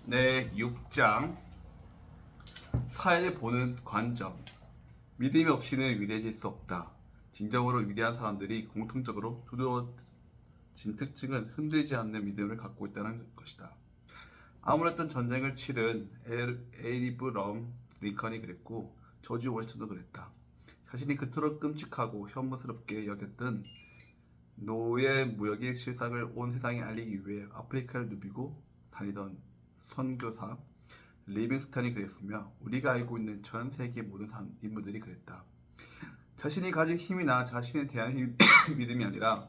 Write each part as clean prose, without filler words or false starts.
네, 6장 사회를 보는 관점. 믿음이 없이는 위대해질 수 없다. 진정으로 위대한 사람들이 공통적으로 두드러진 특징은 흔들리지 않는 믿음을 갖고 있다는 것이다. 아무랬던 전쟁을 치른 에이브럼 링컨이 그랬고 조지 워싱턴도 그랬다. 자신이 그토록 끔찍하고 혐오스럽게 여겼던 노예 무역의 실상을 온 세상에 알리기 위해 아프리카를 누비고 다니던 선교사 리빙스턴이 그랬으며 우리가 알고 있는 전 세계 모든 인물들이 그랬다. 자신이 가진 힘이나 자신에 대한 믿음이 아니라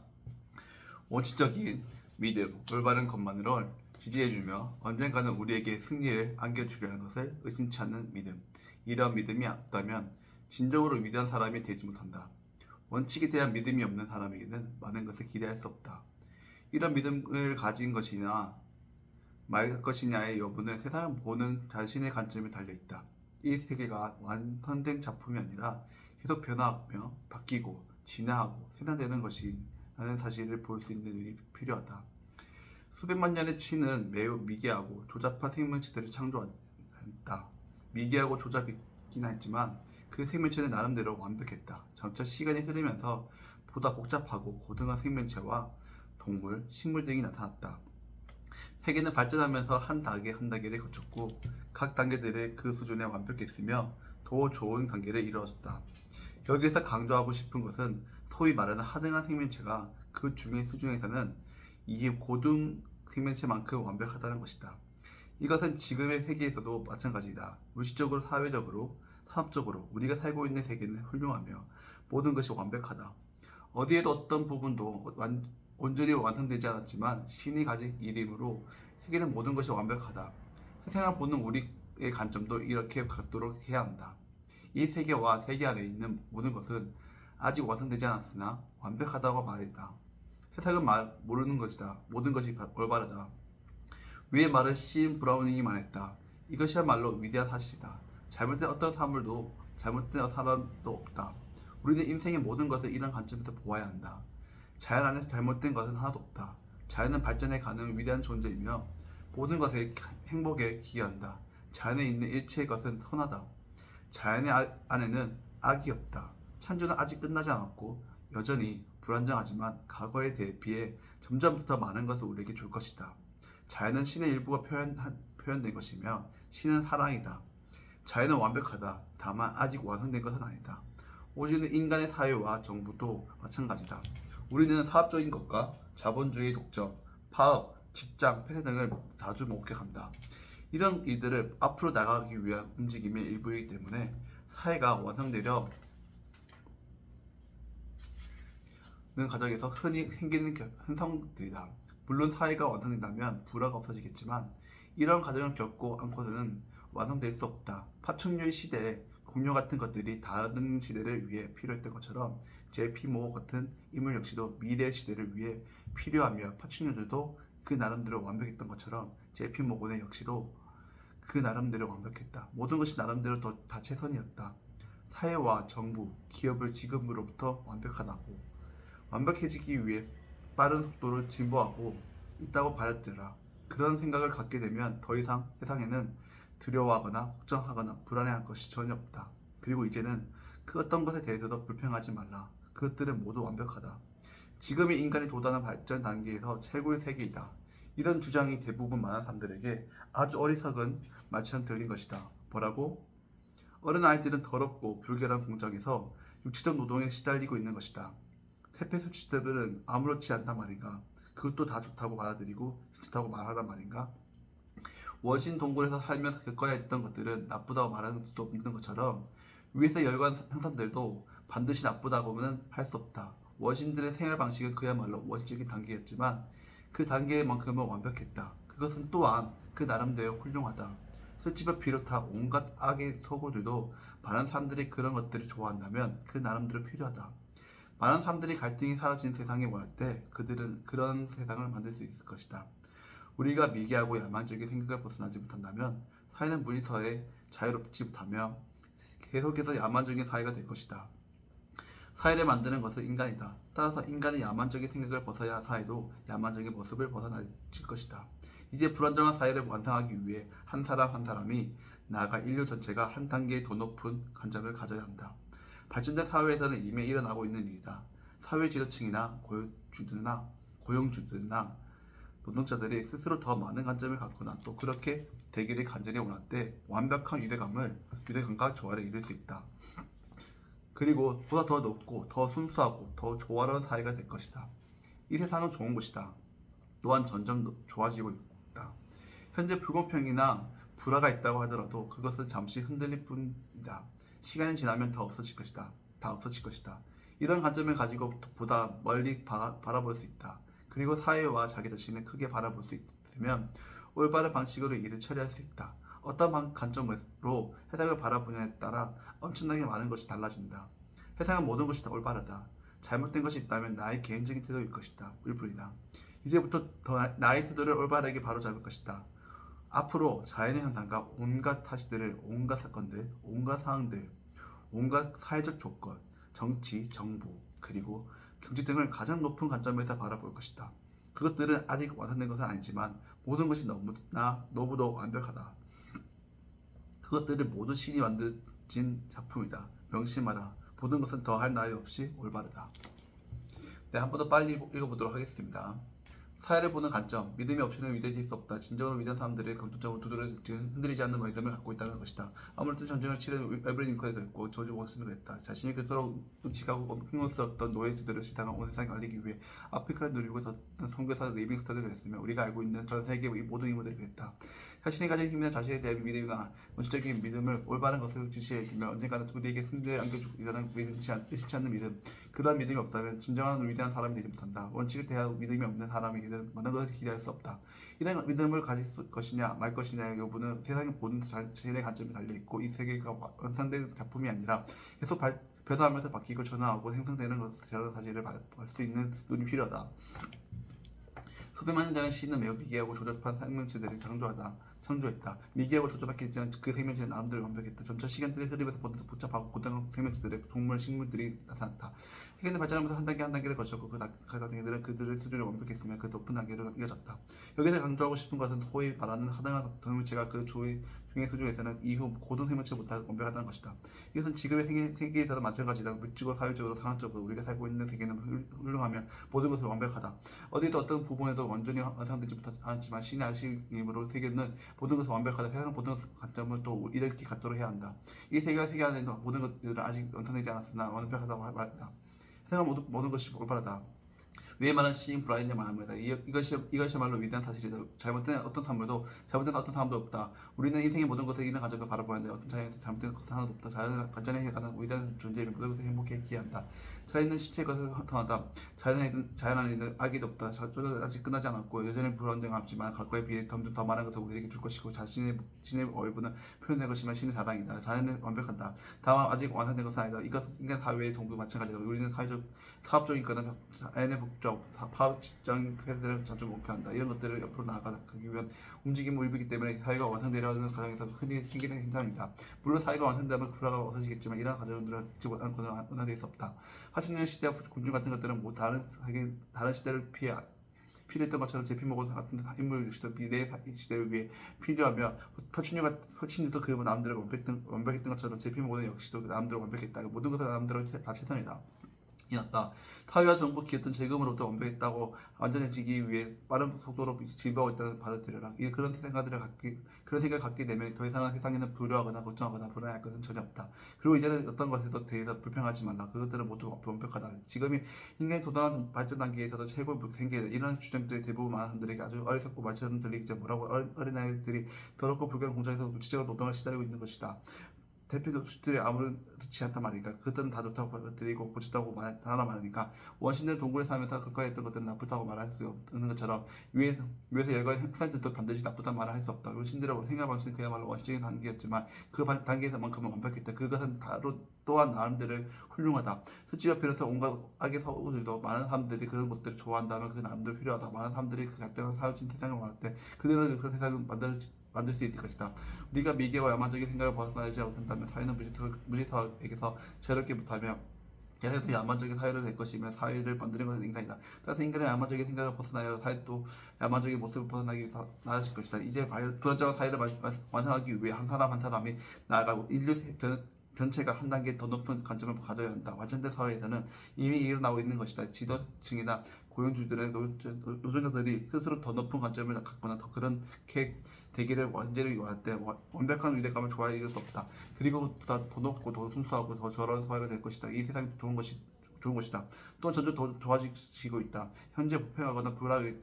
원칙적인 믿음, 올바른 것만으로 지지해주며 언젠가는 우리에게 승리를 안겨주려는 것을 의심치 않는 믿음. 이런 믿음이 없다면 진정으로 위대한 사람이 되지 못한다. 원칙에 대한 믿음이 없는 사람에게는 많은 것을 기대할 수 없다. 이런 믿음을 가진 것이나 말 것이냐의 여부는 세상을 보는 자신의 관점에 달려있다. 이 세계가 완성된 작품이 아니라 계속 변화하며 바뀌고 진화하고 세련되는 것이라는 사실을 볼 수 있는 눈이 필요하다. 수백만 년의 치는 매우 미개하고 조잡한 생명체들을 창조했다. 미개하고 조잡이긴 했지만 그 생명체는 나름대로 완벽했다. 점차 시간이 흐르면서 보다 복잡하고 고등한 생명체와 동물, 식물 등이 나타났다. 세계는 발전하면서 한 단계 한 단계를 거쳤고 각 단계들을 그 수준에 완벽했으며 더 좋은 단계를 이루어졌다. 여기서 강조하고 싶은 것은 소위 말하는 하등한 생명체가 그 중의 수준에서는 이게 고등 생명체만큼 완벽하다는 것이다. 이것은 지금의 세계에서도 마찬가지이다. 물질적으로, 사회적으로, 산업적으로 우리가 살고 있는 세계는 훌륭하며 모든 것이 완벽하다. 어디에도 어떤 부분도 온전히 완성되지 않았지만 신이 가진 이름으로 세계는 모든 것이 완벽하다. 세상을 보는 우리의 관점도 이렇게 갖도록 해야 한다. 이 세계와 세계 안에 있는 모든 것은 아직 완성되지 않았으나 완벽하다고 말했다. 세상은 모르는 것이다. 모든 것이 올바르다. 위의 말을 시인 브라우닝이 말했다. 이것이야말로 위대한 사실이다. 잘못된 어떤 사물도 잘못된 사람도 없다. 우리는 인생의 모든 것을 이런 관점에서 보아야 한다. 자연 안에서 잘못된 것은 하나도 없다. 자연은 발전해 가는 위대한 존재이며 모든 것의 행복에 기여한다. 자연에 있는 일체의 것은 선하다. 자연의 안에는 악이 없다. 창조는 아직 끝나지 않았고 여전히 불안정하지만 과거에 비해 점점 더 많은 것을 우리에게 줄 것이다. 자연은 신의 일부가 표현된 것이며 신은 사랑이다. 자연은 완벽하다. 다만 아직 완성된 것은 아니다. 오직은 인간의 사회와 정부도 마찬가지다. 우리는 사업적인 것과 자본주의 독점, 파업, 직장, 폐쇄 등을 자주 목격한다. 이런 일들을 앞으로 나가기 위한 움직임의 일부이기 때문에 사회가 완성되려는 과정에서 흔히 생기는 현상들이다. 물론 사회가 완성된다면 불화가 없어지겠지만 이런 과정을 겪고 않고서는 완성될 수 없다. 파충류의 시대에 공룡 같은 것들이 다른 시대를 위해 필요했던 것처럼 제피모 같은 인물 역시도 미래 시대를 위해 필요하며 파충류들도 그 나름대로 완벽했던 것처럼 제피모곤의 역시도 그 나름대로 완벽했다. 모든 것이 나름대로 다 최선이었다. 사회와 정부, 기업을 지금으로부터 완벽하다고 완벽해지기 위해 빠른 속도로 진보하고 있다고 받아들여라. 그런 생각을 갖게 되면 더 이상 세상에는 두려워하거나 걱정하거나 불안해할 것이 전혀 없다. 그리고 이제는 그 어떤 것에 대해서도 불평하지 말라. 그것들은 모두 완벽하다. 지금의 인간이 도달한 발전 단계에서 최고의 세계이다. 이런 주장이 대부분 많은 사람들에게 아주 어리석은 말처럼 들린 것이다. 뭐라고? 어른 아이들은 더럽고 불결한 공장에서 육체적 노동에 시달리고 있는 것이다. 세폐소치들은 아무렇지 않단 말인가? 그것도 다 좋다고 받아들이고 좋다고 말하단 말인가? 원신 동굴에서 살면서 겪어야 했던 것들은 나쁘다고 말하는 수도 없는 것처럼 위에서 열거한 형상들도 반드시 나쁘다고는 할 수 없다. 원신들의 생활 방식은 그야말로 원시적인 단계였지만 그 단계만큼은 완벽했다. 그것은 또한 그 나름대로 훌륭하다. 술집을 비롯한 온갖 악의 소고들도 많은 사람들이 그런 것들을 좋아한다면 그 나름대로 필요하다. 많은 사람들이 갈등이 사라진 세상에 원할 때 그들은 그런 세상을 만들 수 있을 것이다. 우리가 미개하고 야만적인 생각을 벗어나지 못한다면 사회는 무리서에 자유롭지 못하며 계속해서 야만적인 사회가 될 것이다. 사회를 만드는 것은 인간이다. 따라서 인간이 야만적인 생각을 벗어야 사회도 야만적인 모습을 벗어날 것이다. 이제 불안정한 사회를 완성하기 위해 한 사람 한 사람이 나아가 인류 전체가 한 단계 더 높은 관점을 가져야 한다. 발전된 사회에서는 이미 일어나고 있는 일이다. 사회 지도층이나 고용주들이나 노동자들이 스스로 더 많은 관점을 갖거나 또 그렇게 되기를 간절히 원할 때 완벽한 유대감과 조화를 이룰 수 있다. 그리고 보다 더 높고 더 순수하고 더 조화로운 사회가 될 것이다. 이 세상은 좋은 곳이다. 또한 점점 좋아지고 있다. 현재 불공평이나 불화가 있다고 하더라도 그것은 잠시 흔들릴 뿐이다. 시간이 지나면 다 없어질 것이다. 이런 관점을 가지고 보다 멀리 바라볼 수 있다. 그리고 사회와 자기 자신을 크게 바라볼 수 있으면 올바른 방식으로 일을 처리할 수 있다. 어떤 관점으로 세상을 바라보냐에 따라 엄청나게 많은 것이 달라진다. 세상은 모든 것이 다 올바르다. 잘못된 것이 있다면 나의 개인적인 태도일 것이다. 일 뿐이다. 이제부터 나의 태도를 올바르게 바로잡을 것이다. 앞으로 자연의 현상과 온갖 타시들을 온갖 사건들, 온갖 상황들, 온갖 사회적 조건, 정치, 정부, 그리고 경제 등을 가장 높은 관점에서 바라볼 것이다. 그것들은 아직 완성된 것은 아니지만 모든 것이 너무도 완벽하다. 그것들을 모두 신이 만들진 작품이다. 명심하라. 모든 것은 더할 나위 없이 올바르다. 네, 한 번 더 빨리 읽어보도록 하겠습니다. 사회를 보는 관점, 믿음이 없이는 위대해질 수 없다. 진정으로 위대한 사람들의 공통점은 흔들리지 않는 믿음을 갖고 있다는 것이다. 아무래도 전쟁을 치른 에브리 링컨이 그랬고 조지 워싱턴이 그랬다. 자신이 그토록 끔찍하고 흉노스럽던 노예들을 시당한 온 세상에 알리기 위해 아프리카를 누리고 있었던 선교사 리빙스턴이 그랬으며 우리가 알고 있는 전 세계의 모든 인물들이 그랬다. 자신이 가진 힘이나 자신에 대한 믿음이나 원칙적인 믿음을 올바른 것을 지시해주며 언젠가는 우리에게 승리를 안겨주리라는 의심치 않는 믿음. 그러한 믿음이 없다면 진정한 위대한 사람이 되지 못한다. 원칙에 대한 믿음이 없는 사람에게는 많은 것을 기대할 수 없다. 이런 믿음을 가질 것이냐 말 것이냐의 여부는 세상의 모든 자신의 관점에 달려있고 이 세계가 완성된 작품이 아니라 계속 변화하면서 바뀌고 전화하고 생성되는 것이라는 사실을 알 수 있는 눈이 필요하다. 수백만 년 전에 신은 매우 미개하고 조잡한 생명체들을 창조했다. 미개하고 조잡했지만 그 생명체는 나름대로 완벽했다. 점차 시간들의 흐름에서 복잡하고 고단한 생명체들의 동물, 식물들이 나타났다. 세계는 발전하면서 한 단계 한 단계를 거쳤고 그 단계들은 그들의 수준을 완벽했으며 그 높은 단계로 이어졌다. 여기서 강조하고 싶은 것은 소위 말하는 하등한 생명체가 그 중의 수준에서는 이후 고등 생명체보다 완벽하다는 것이다. 이것은 지금의 세계에서도 마찬가지다. 물질과 사회적으로 상황적으로 우리가 살고 있는 세계는 훌륭하며 모든 것은 완벽하다. 어디도 어떤 부분에도 완전히 완성되지 않지만 신의 아심으로 세계는 모든 것은 완벽하다. 세상 모든 관점을 또 이렇게 갖도록 해야 한다. 이 세계가 세계 안에 있는 모든 것들은 아직 완성되지 않았으나 완벽하다고 말한다. 세상 모든 것이 올바르다. 위에 말한 시인 브라인의 말합니다. 이것이야말로 위대한 사실이다. 잘못된 어떤 사람도 없다. 우리는 인생의 모든 것을 이런 가정을 바라보는데 어떤 자연에서 잘못된 것은 하나도 없다. 자연을 발전해 가는 위대한 존재이며 모든 것을 행복하게 한다. 자연은 신체의 것을 허통하다. 자연 안에 있는 악이 없다. 저는 아직 끝나지 않았고 여전히 불안정하지만 과거에 비해 점점 더 많은 것을 우리에게 줄 것이고 신의 얼굴은 표현된 것이면 신의 자랑이다. 자연은 완벽하다. 다만 아직 완성된 것은 아니다. 이것은 인간 사회의 동도 마찬가지다. 우리는 사업적인 거는 자연의 목적, 파업 직장 회사들을 자주 목표한다. 이런 것들을 옆으로 나아가기 위한 움직임을 일으키기 때문에 사회가 완성되려는 과정에서 흔히 생기는 현상이다. 물론 사회가 완성되면 불화가 없어지겠지만 이러한 과정들은 않고는 완성될 수 없다. 80년 시대와 군주 같은 것들은 다른 시대를 필요했던 것처럼 제피모건 같은 인물들도 미래 시대를 위해 필요하며 퍼춘유도 그 남들을 완벽했던 것처럼 제피모건은 역시도 남들을 완벽했다. 모든 것은 남들은 다 최선이다. 이었다. 사회와 정부, 기업은 재금으로부터 완벽했다고 완전해지기 위해 빠른 속도로 진보하고 있다는 받아들여라. 그런 생각을 갖게 되면 더 이상 세상에는 두려워하거나 걱정하거나 불안할 것은 전혀 없다. 그리고 이제는 어떤 것에도 대해서 불평하지 말라. 그것들은 모두 완벽하다. 지금이 인간의 도달한 발전 단계에서도 최고의 생계다. 이런 주장들이 대부분 많은 사람들에게 아주 어리석고 말처럼 들리기 때문에 뭐라고 어린아이들이 더럽고 불결한 공장에서 무지적으로 노동을 시달리고 있는 것이다. 대표들이 아무렇지 않단 말이니까 그들은 다 좋다고 드리고 고쳤다고 하나 말하니까 원신들 동굴에 살면서 그까지 했던 것들은 나쁘다고 말할 수 없는 것처럼 위에서 열거한 흑산들도 반드시 나쁘다는 말을 할 수 없다. 원신들의 생활 방식은 그야말로 원시적인 단계였지만 그 단계에서만큼은 완벽했다. 그것은 또한 나름대로 훌륭하다. 수치와 비롯한 온갖 악의 서구들도 많은 사람들이 그런 것들을 좋아한다면 그 나름대로 필요하다. 많은 사람들이 그 갈등을 사라진 세상을 원할 때 그들은 그 세상을 만들 수 있을 것이다. 우리가 미개와 야만적인 생각을 벗어나지 못한다면 사회는 무지터에게서 자유롭게 못하며 계속 야만적인 사회로 될 것이며 사회를 만드는 것은 인간이다. 따라서 인간의 야만적인 생각을 벗어나야 사회도 야만적인 모습을 벗어나기 위해서 나아질 것이다. 이제 불안정한 사회를 완성하기 위해 한 사람 한 사람이 나아가고 인류 전체가 한 단계 더 높은 관점을 가져야 한다. 완성된 사회에서는 이미 일어나고 있는 것이다. 지도층이나 고용주들의 노동자들이 스스로 더 높은 관점을 갖거나 더 그렇게 되기를 완전히 원할 때 완벽한 위대감을 좋아해 이룰 수 없다. 그리고 더 높고 더 순수하고 더 저런 사회가 될 것이다. 이 세상이 좋은 것이다. 또 점점 더 좋아지고 있다. 현재 불평하거나 불안이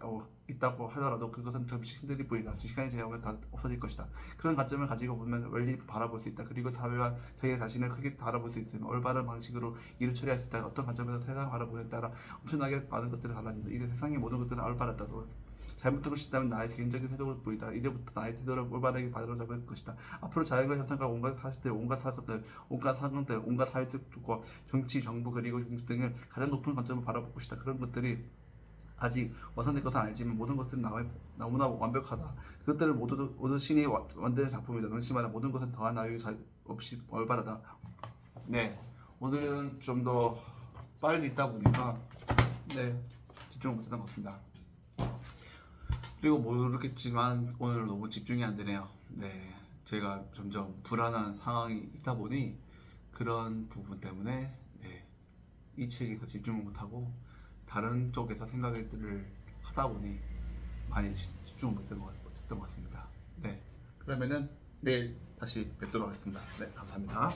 있다고 하더라도 그것은 잠시 힘들 뿐이다. 시간이 지나면 다 없어질 것이다. 그런 관점을 가지고 보면 멀리 바라볼 수 있다. 그리고 사회와 자기 자신을 크게 바라볼 수 있으며 올바른 방식으로 일을 처리할 수 있다. 어떤 관점에서 세상을 바라보느냐에 따라 엄청나게 많은 것들이 달라진다. 이 세상의 모든 것들은 올바르다. 잘못되고 싶다면 나의 개인적인 태도를 보이다. 이제부터 나의 태도를 올바르게 바로잡을 것이다. 앞으로 자연과 현상과 온갖 사실들, 온갖 사건들, 온갖 사건들, 온갖 사회적 조건, 정치, 정부 그리고 정치 등을 가장 높은 관점으로 바라볼 것이다. 그런 것들이 아직 완성된 것은 아니지만 모든 것은 너무나 완벽하다. 그것들을 모두 신이 만드는 작품이다. 명심하라. 모든 것은 더한 나위 없이 올바르다. 네, 오늘은 좀 더 빨리 읽다 보니까 집중을 못했던 것 같습니다. 그리고 모르겠지만 오늘 너무 집중이 안 되네요. 네, 제가 점점 불안한 상황이 있다 보니 그런 부분 때문에 이 책에서 집중을 못하고 다른 쪽에서 생각을 하다 보니 많이 집중을 못했던 것 같습니다. 네, 그러면은 내일 다시 뵙도록 하겠습니다. 네, 감사합니다.